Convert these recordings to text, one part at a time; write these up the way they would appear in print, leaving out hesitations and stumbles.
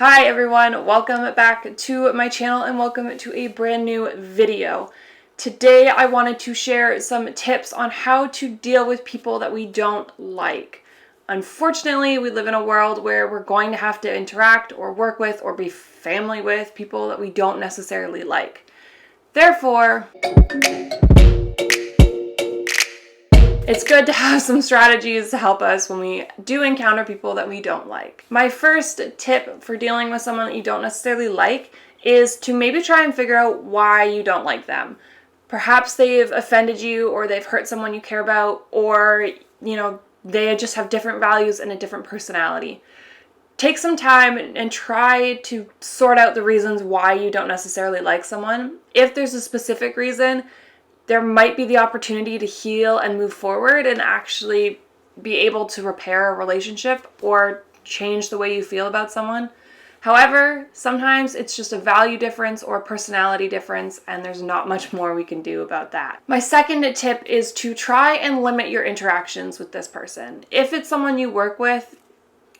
Hi everyone, welcome back to my channel and welcome to a brand new video. Today I wanted to share some tips on how to deal with people that we don't like. Unfortunately, we live in a world where we're going to have to interact or work with or be family with people that we don't necessarily like. Therefore, it's good to have some strategies to help us when we do encounter people that we don't like. My first tip for dealing with someone that you don't necessarily like is to maybe try and figure out why you don't like them. Perhaps they've offended you, or they've hurt someone you care about, or they just have different values and a different personality. Take some time and try to sort out the reasons why you don't necessarily like someone. If there's a specific reason, there might be the opportunity to heal and move forward and actually be able to repair a relationship or change the way you feel about someone. However, sometimes it's just a value difference or a personality difference, and there's not much more we can do about that. My second tip is to try and limit your interactions with this person. If it's someone you work with,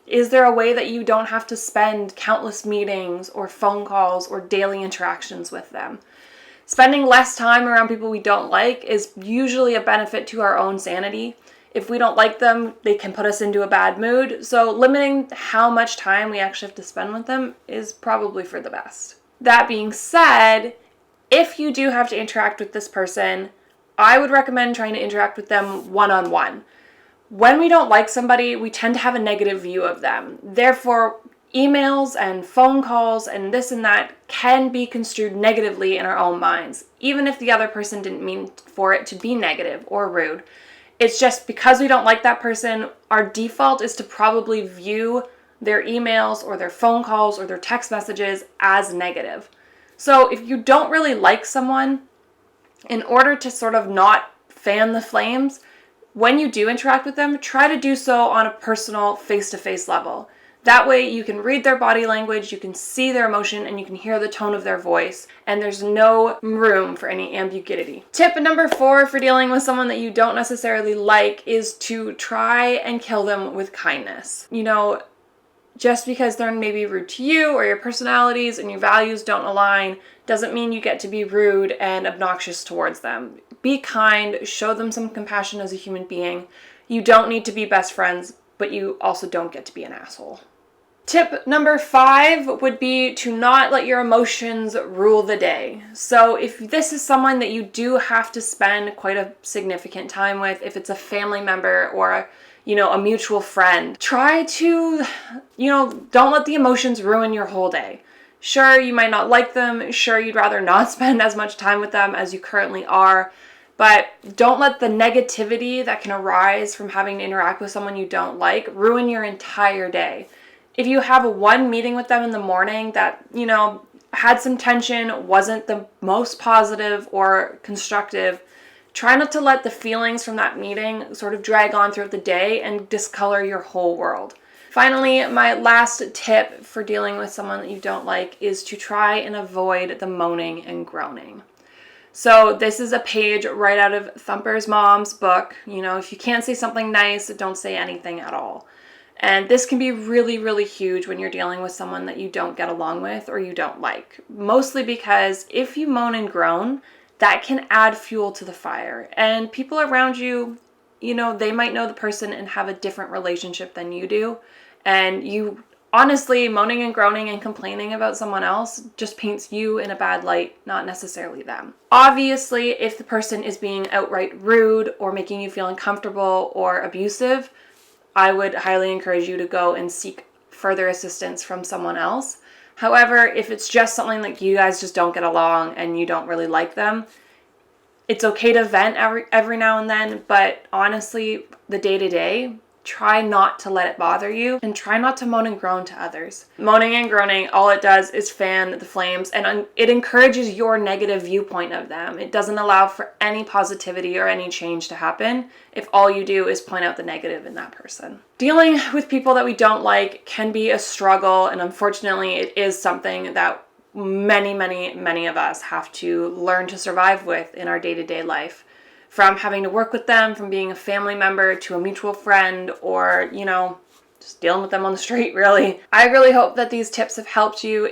is there a way that you don't have to spend countless meetings or phone calls or daily interactions with them? Spending less time around people we don't like is usually a benefit to our own sanity. If we don't like them, they can put us into a bad mood. So limiting how much time we actually have to spend with them is probably for the best. That being said, if you do have to interact with this person, I would recommend trying to interact with them one-on-one. When we don't like somebody, we tend to have a negative view of them. Therefore, emails and phone calls and this and that can be construed negatively in our own minds, even if the other person didn't mean for it to be negative or rude. It's just because we don't like that person, our default is to probably view their emails or their phone calls or their text messages as negative. So if you don't really like someone, in order to sort of not fan the flames, when you do interact with them, try to do so on a personal, face-to-face level. That way you can read their body language, you can see their emotion, and you can hear the tone of their voice, and there's no room for any ambiguity. Tip number 4 for dealing with someone that you don't necessarily like is to try and kill them with kindness. Just because they're maybe rude to you or your personalities and your values don't align doesn't mean you get to be rude and obnoxious towards them. Be kind, show them some compassion as a human being. You don't need to be best friends, but you also don't get to be an asshole. Tip number 5 would be to not let your emotions rule the day. So if this is someone that you do have to spend quite a significant time with, if it's a family member or a mutual friend, try to, don't let the emotions ruin your whole day. Sure, you might not like them. Sure, you'd rather not spend as much time with them as you currently are. But don't let the negativity that can arise from having to interact with someone you don't like ruin your entire day. If you have one meeting with them in the morning that, had some tension, wasn't the most positive or constructive, try not to let the feelings from that meeting sort of drag on throughout the day and discolor your whole world. Finally, my last tip for dealing with someone that you don't like is to try and avoid the moaning and groaning. So this is a page right out of Thumper's mom's book. If you can't say something nice, don't say anything at all. And this can be really, really huge when you're dealing with someone that you don't get along with or you don't like. Mostly because if you moan and groan, that can add fuel to the fire. And people around you, they might know the person and have a different relationship than you do. And you honestly, moaning and groaning and complaining about someone else just paints you in a bad light, not necessarily them. Obviously, if the person is being outright rude or making you feel uncomfortable or abusive, I would highly encourage you to go and seek further assistance from someone else. However, if it's just something like you guys just don't get along and you don't really like them, it's okay to vent every now and then, but honestly, the day-to-day, try not to let it bother you and try not to moan and groan to others. Moaning and groaning, all it does is fan the flames and it encourages your negative viewpoint of them. It doesn't allow for any positivity or any change to happen if all you do is point out the negative in that person. Dealing with people that we don't like can be a struggle, and unfortunately it is something that many of us have to learn to survive with in our day-to-day life. From having to work with them, from being a family member to a mutual friend, or, just dealing with them on the street, really. I really hope that these tips have helped you.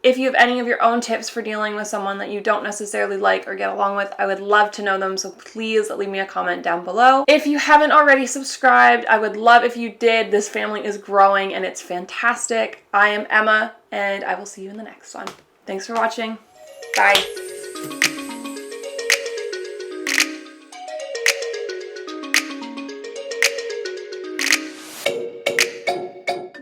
If you have any of your own tips for dealing with someone that you don't necessarily like or get along with, I would love to know them, so please leave me a comment down below. If you haven't already subscribed, I would love if you did. This family is growing and it's fantastic. I am Emma, and I will see you in the next one. Thanks for watching. Bye.